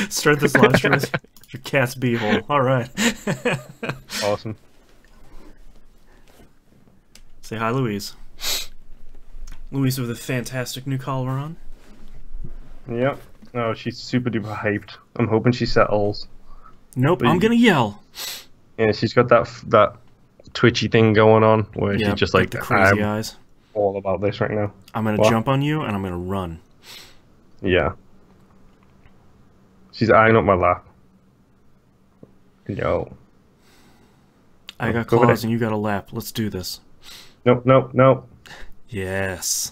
Start this live stream with your cat's beehole. All right. Awesome. Say hi, Louise. Louise with a fantastic new collar on. Yep. Oh, she's super duper hyped. I'm hoping she settles. Nope, I'm gonna yell. Yeah, she's got that twitchy thing going on where she's just like the crazy I'm eyes. all about this right now. I'm gonna jump on you and I'm gonna run. Yeah. She's eyeing up my lap. Yo. I got claws and you got a lap. Let's do this. Nope, nope, nope. Yes.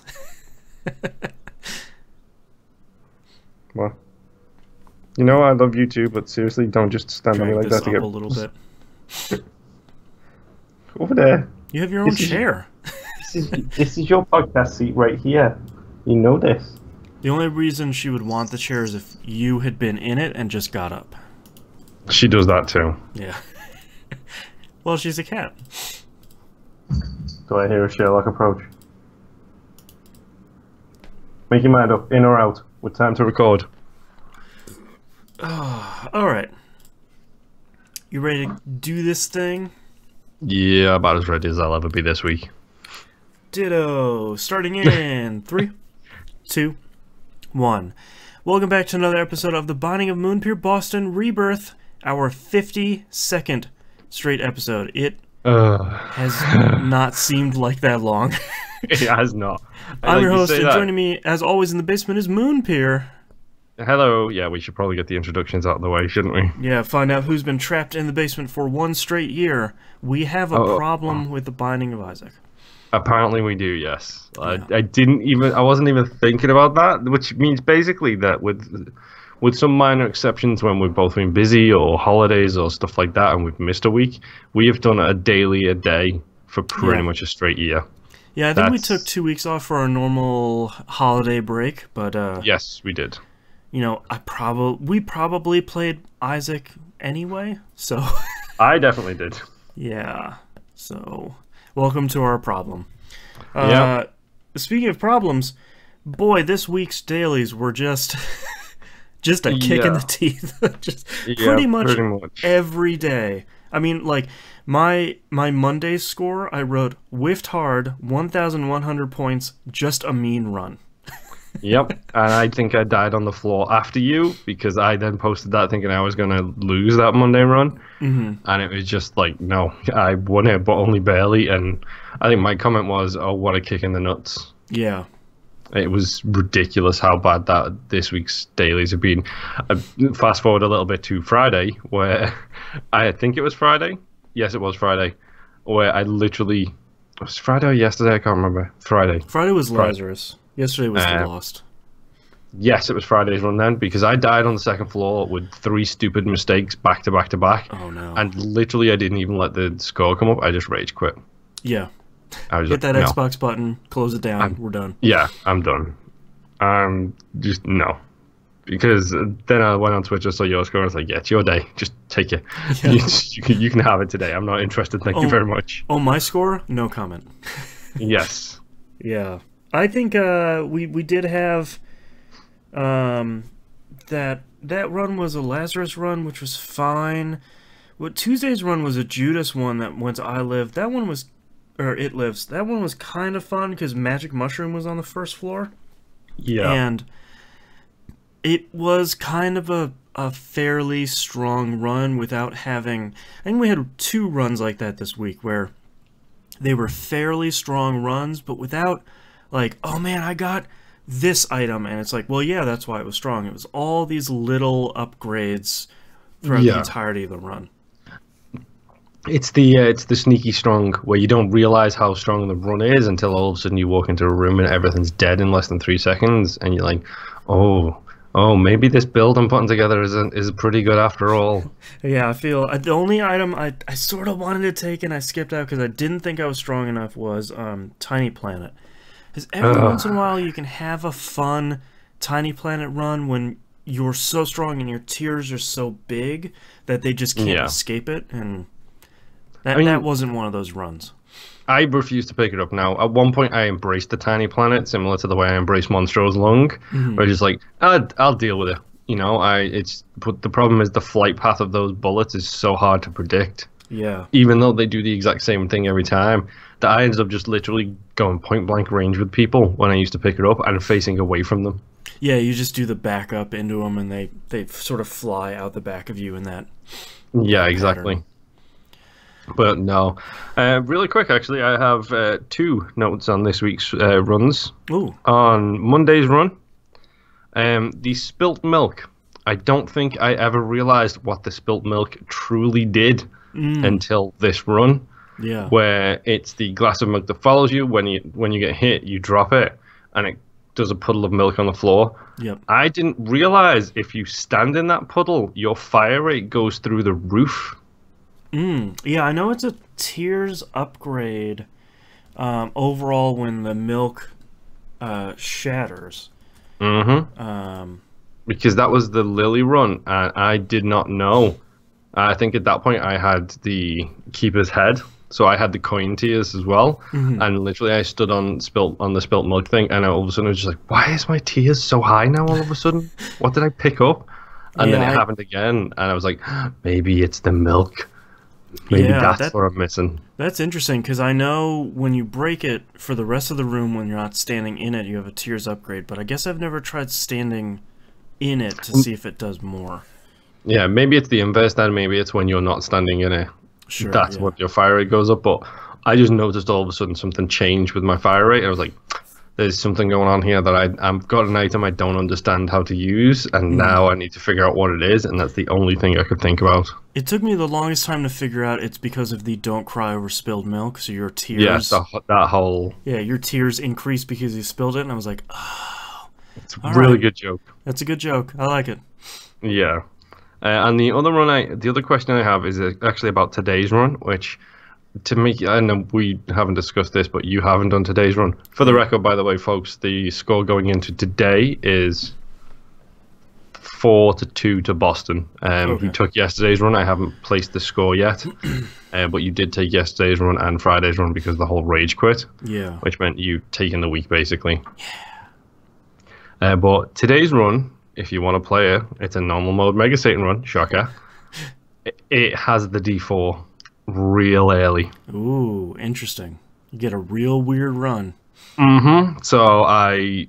Well, you know I love you too, but seriously, don't just stand on me like that to get a little bit. Over there. You have your own chair. This is your podcast seat right here. You know this. The only reason she would want the chair is if you had been in it and just got up. She does that too. Yeah. Well, she's a cat. Do I hear a Sherlock approach? Make your mind up, in or out, with time to record. Alright. You ready to do this thing? Yeah, about as ready as I'll ever be this week. Ditto. Starting in 3, 2, 1. Welcome back to another episode of The Binding of Moonpir Boston Rebirth, our 52nd straight episode. It has not seemed like that long. It has not. I'm your host, and joining me, as always, in the basement is Moonpir. Hello. Yeah, we should probably get the introductions out of the way, shouldn't we? Yeah, find out who's been trapped in the basement for one straight year. We have a problem with the Binding of Isaac. Apparently we do, yes. Yeah. I wasn't even thinking about that, which means basically that with some minor exceptions when we've both been busy or holidays or stuff like that and we've missed a week, we have done a day for pretty much a straight year. Yeah, I think we took 2 weeks off for our normal holiday break, but yes, we did. You know, we probably played Isaac anyway, so I definitely did. Yeah. So, welcome to our problem. Yeah. Speaking of problems, boy, this week's dailies were just a kick in the teeth. Just pretty much every day. I mean, like my Monday's score, I wrote whiffed hard, 1,100 points, just a mean run. Yep, and I think I died on the floor after you because I then posted that thinking I was going to lose that Monday run, and it was just like, no, I won it, but only barely, and I think my comment was, oh, what a kick in the nuts. Yeah. It was ridiculous how bad that this week's dailies have been. Fast forward a little bit to Friday, where I think it was Friday. Yes, it was Friday, where I literally... Was it Friday or yesterday? I can't remember. Friday. Friday was Lazarus. Yesterday was Lost. Yes, it was Friday's run then, because I died on the second floor with 3 stupid mistakes back to back to back. Oh, no. And literally I didn't even let the score come up. I just rage quit. Yeah. I was Hit like, that no. Xbox button, close it down, we're done. Yeah, I'm done. Just no. Because then I went on Twitch, I saw your score, and I was like, yeah, it's your day. Just take it. Yeah. You can have it today. I'm not interested. Thank you very much. Oh, my score? No comment. Yes. Yeah. I think we did have that run was a Lazarus run, which was fine. What Tuesday's run was a Judas one that went to I Live. That one was, or It Lives. That one was kind of fun because Magic Mushroom was on the first floor. Yeah. And it was kind of a fairly strong run without having... I think we had 2 runs like that this week where they were fairly strong runs, but without... Like, oh man, I got this item, and it's like, well, yeah, that's why it was strong. It was all these little upgrades throughout the entirety of the run. It's the sneaky strong where you don't realize how strong the run is until all of a sudden you walk into a room and everything's dead in less than 3 seconds, and you're like, oh, maybe this build I'm putting together is pretty good after all. Yeah, I feel the only item I sort of wanted to take and I skipped out because I didn't think I was strong enough was Tiny Planet. Because every once in a while you can have a fun Tiny Planet run when you're so strong and your tiers are so big that they just can't escape it, and that wasn't one of those runs. I refuse to pick it up now. At one point I embraced the Tiny Planet, similar to the way I embraced Monstro's Lung, where it's just like, I'll deal with it. You know, but the problem is the flight path of those bullets is so hard to predict. Yeah. Even though they do the exact same thing every time, that I ended up just literally going point blank range with people when I used to pick it up and facing away from them. Yeah, you just do the back up into them, and they sort of fly out the back of you in that. Yeah, exactly. Pattern. But no, really quick, actually, I have 2 notes on this week's runs. Ooh. On Monday's run, the spilt milk. I don't think I ever realized what the spilt milk truly did until this run. Yeah. Where it's the glass of milk that follows you. When you get hit, you drop it, and it does a puddle of milk on the floor. Yep. I didn't realize if you stand in that puddle, your fire rate goes through the roof. Yeah, I know it's a tiers upgrade overall when the milk shatters. Because that was the Lily run, and I did not know. I think at that point I had the Keeper's Head, so I had the coin tiers as well. And literally I stood on the spilt milk thing, and all of a sudden I was just like, why is my tiers so high now all of a sudden? What did I pick up? And then it happened again, and I was like, maybe it's the milk. Maybe that's what I'm missing. That's interesting, because I know when you break it, for the rest of the room, when you're not standing in it, you have a tiers upgrade. But I guess I've never tried standing in it to see if it does more. Yeah, maybe it's the inverse then. Maybe it's when you're not standing in it. Sure, that's what your fire rate goes up. But I just noticed all of a sudden something changed with my fire rate. I was like, there's something going on here that I've got an item I don't understand how to use, and now I need to figure out what it is, and that's the only thing I could think about. It took me the longest time to figure out it's because of the don't cry over spilled milk, so your tiers... Yeah, that whole... Yeah, your tiers increased because you spilled it, and I was like, oh... It's a really good joke. That's a good joke. I like it. Yeah. And the other question I have is actually about today's run, which... To me, I know we haven't discussed this, but you haven't done today's run. For the record, by the way, folks, the score going into today is 4-2 to Boston. Okay. You took yesterday's run. I haven't placed the score yet, but you did take yesterday's run and Friday's run because of the whole rage quit. Yeah. Which meant you taking the week, basically. Yeah. But today's run, if you want to play it, it's a normal mode Mega Satan run. Shocker. It has the D4. Real early. Ooh, interesting. You get a real weird run. So I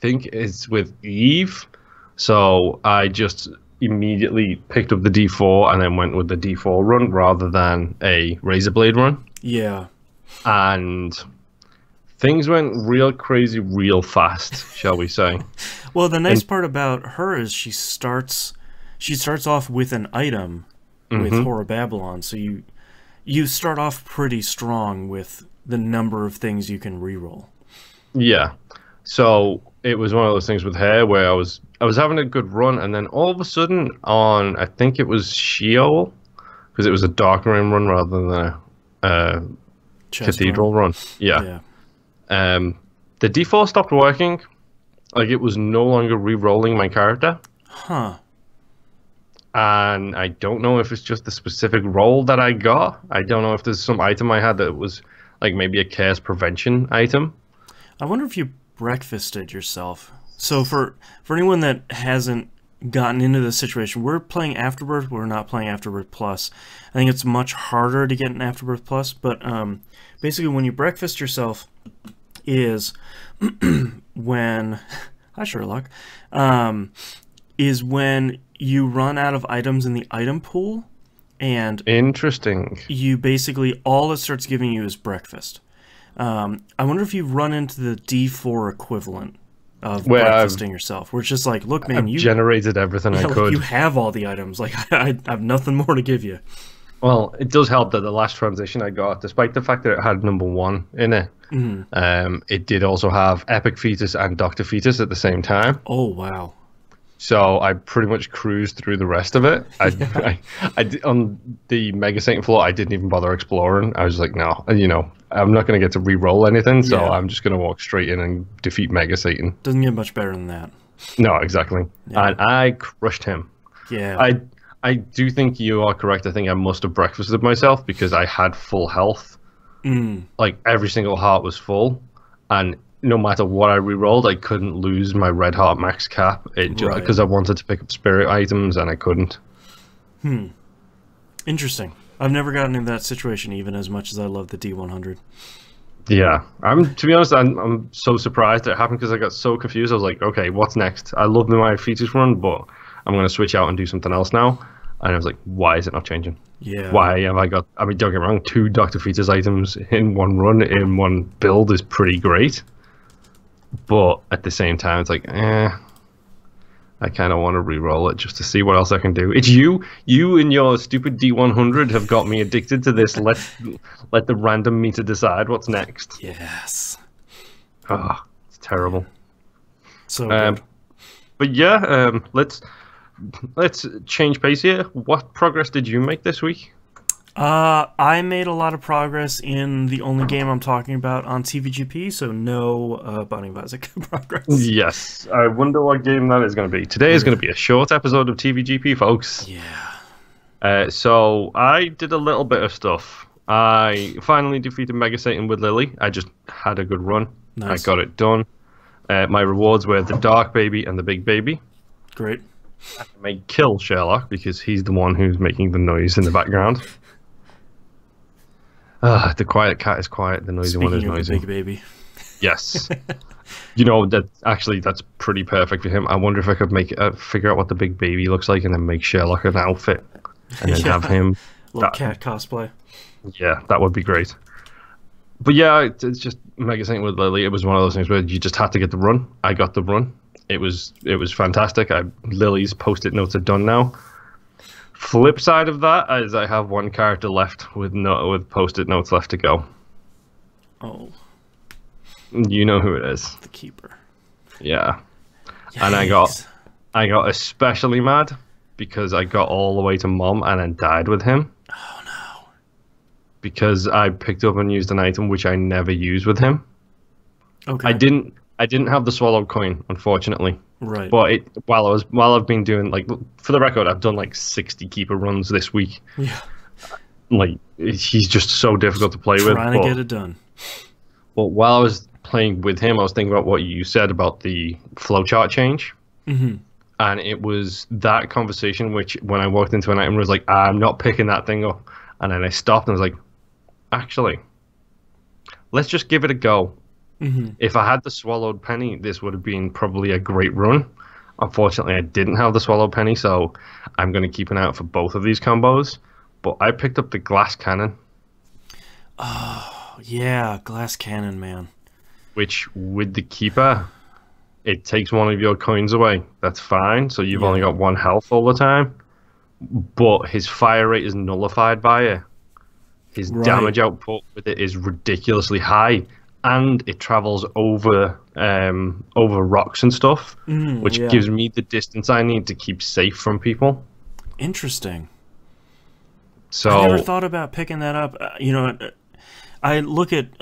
think it's with Eve. So I just immediately picked up the D4 and then went with the D4 run rather than a Razorblade run. Yeah. And things went real crazy real fast, shall we say. Well, the nice part about her is she starts off with an item with Horror Babylon, so you start off pretty strong with the number of things you can reroll. Yeah. So it was one of those things with her where I was having a good run, and then all of a sudden on, I think it was Sheol, because it was a Dark Realm run rather than a Cathedral run. Yeah. The D4 stopped working. Like, it was no longer re-rolling my character. Huh. And I don't know if it's just the specific roll that I got. I don't know if there's some item I had that was like maybe a chaos prevention item. I wonder if you breakfasted yourself. So for anyone that hasn't gotten into this situation, we're playing Afterbirth. We're not playing Afterbirth Plus. I think it's much harder to get an Afterbirth Plus. But basically, when you breakfast yourself, is when hi Sherlock, is when you run out of items in the item pool, and interesting. You basically all it starts giving you is breakfast. I wonder if you've run into the D4 equivalent of breakfasting yourself, where it's just like, look, man, you generated everything I could. Like, you have all the items. Like, I have nothing more to give you. Well, it does help that the last transition I got, despite the fact that it had number 1 in it, it did also have Epic Fetus and Dr. Fetus at the same time. Oh, wow. So I pretty much cruised through the rest of it. I on the Mega Satan floor, I didn't even bother exploring. I was like, no, I'm not going to get to re-roll anything, so I'm just going to walk straight in and defeat Mega Satan. Doesn't get much better than that. No, exactly. Yeah. And I crushed him. Yeah. I do think you are correct. I think I must have breakfasted myself because I had full health. Like, every single heart was full, and no matter what I rerolled, I couldn't lose my red heart max cap. Because I wanted to pick up spirit items and I couldn't. Interesting. I've never gotten in that situation, even as much as I love the D100. Yeah, to be honest, I'm so surprised it happened because I got so confused. I was like, okay, what's next? I love my features run, but I'm going to switch out and do something else now. And I was like, why is it not changing? Yeah. Why have I got... I mean, don't get me wrong, 2 Dr. Fetus items in one run, in one build is pretty great. But at the same time, it's like, I kind of want to re-roll it just to see what else I can do. It's you and your stupid D100 have got me addicted to this. Let the random meter decide what's next. Yes. Oh, it's terrible. So good. But yeah, let's change pace here. What progress did you make this week? I made a lot of progress in the only game I'm talking about on TVGP, so no Binding of Isaac progress. Yes. I wonder what game that is going to be. Today is going to be a short episode of TVGP, folks. Yeah. So I did a little bit of stuff. I finally defeated Mega Satan with Lily. I just had a good run. Nice. I got it done. My rewards were the Dark Baby and the Big Baby. Great. I may kill Sherlock because he's the one who's making the noise in the background. The quiet cat is quiet, the noisy one is noisy. Speaking of the Big Baby. Yes. You know, that's pretty perfect for him. I wonder if I could figure out what the Big Baby looks like and then make Sherlock an outfit. And then have him... Little cat cosplay. Yeah, that would be great. But yeah, it's just Mega Saint with Lily. It was one of those things where you just had to get the run. I got the run. It was fantastic. Lily's post-it notes are done now. Flip side of that is I have one character left with post-it notes left to go. Oh. You know who it is. The Keeper. Yeah. Yikes. And I got especially mad because I got all the way to Mom and then died with him. Oh no. Because I picked up and used an item which I never used with him. Okay. I didn't have the swallowed coin, unfortunately. Right. But while I've been doing, like, for the record, I've done like 60 keeper runs this week. Yeah. Like, he's just so difficult to play with. Trying to get it done. But while I was playing with him, I was thinking about what you said about the flowchart change. Mm-hmm. And it was that conversation which, when I walked into an item, was like, I'm not picking that thing up. And then I stopped and was like, actually, let's just give it a go. Mm-hmm. If I had the swallowed penny, this would have been probably a great run. Unfortunately, I didn't have the swallowed penny, so I'm going to keep an eye out for both of these combos. But I picked up the glass cannon. Oh, yeah, glass cannon, man. Which, with the keeper, it takes one of your coins away. That's fine, so you've only got 1 health all the time. But his fire rate is nullified by it. His damage output with it is ridiculously high. And it travels over rocks and stuff, which gives me the distance I need to keep safe from people. Interesting. So I never thought about picking that up. I look at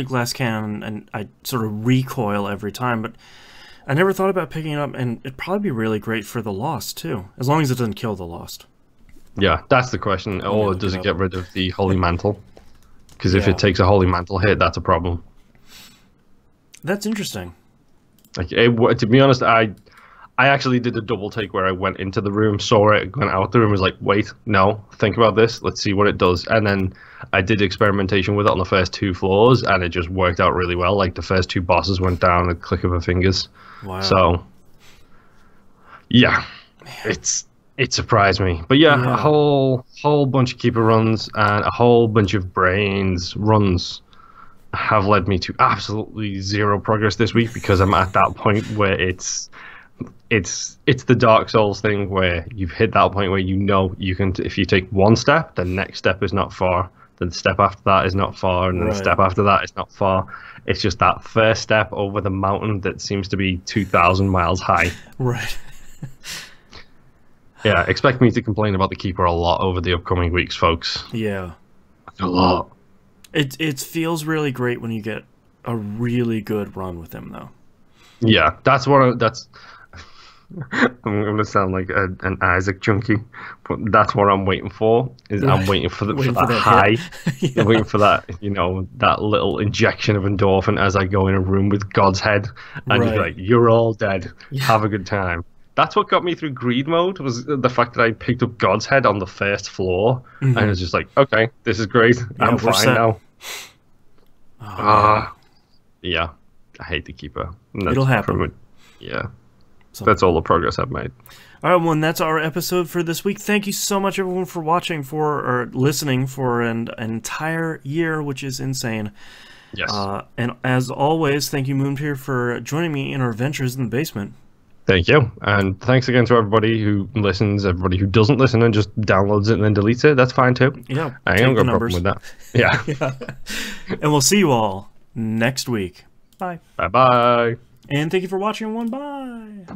glass cannon and I sort of recoil every time, but I never thought about picking it up, and it'd probably be really great for the Lost too, as long as it doesn't kill the Lost. Yeah, that's the question. Or does it get rid of the Holy Mantle? Because if it takes a Holy Mantle hit, that's a problem. That's interesting. Like, to be honest, I actually did a double take where I went into the room, saw it, went out the room, was like, wait, no, think about this, let's see what it does. And then I did experimentation with it on the first 2 floors, and it just worked out really well. Like, the first 2 bosses went down a click of her fingers. Wow. So, yeah, Man. It surprised me. But yeah, a whole bunch of keeper runs and a whole bunch of brains runs have led me to absolutely 0 progress this week, because I'm at that point where it's the Dark Souls thing where you've hit that point where you know you can, if you take 1 step, the next step is not far, then the step after that is not far, and then the step after that is not far. It's just that first step over the mountain that seems to be 2,000 miles high. Right. Yeah, expect me to complain about the Keeper a lot over the upcoming weeks, folks. Yeah. A lot. It feels really great when you get a really good run with him, though. Yeah, that's I'm gonna sound like an Isaac junkie, but that's what I'm waiting for. Is I'm waiting for Waiting that for that high, hit. I'm waiting for that, that little injection of endorphin as I go in a room with God's head and just be Right. like, "You're all dead. Yeah. Have a good time." That's what got me through greed mode, was the fact that I picked up God's head on the first floor, and it was just like, "Okay, this is great. Yeah, I'm we're fine set. now." Oh, man. Yeah, I hate the keeper. It'll happen. Yeah. So, That's all the progress I've made. all right, well, and that's our episode for this week. Thank you so much, everyone, for watching or listening for an entire year, which is insane. Yes. And as always, thank you, Moonpir, for joining me in our adventures in the basement. Thank you. And thanks again to everybody who listens, everybody who doesn't listen and just downloads it and then deletes it. That's fine too. Yeah, I ain't got a problem with that. Yeah. Yeah. And we'll see you all next week. Bye. Bye-bye. And thank you for watching, everyone. Bye.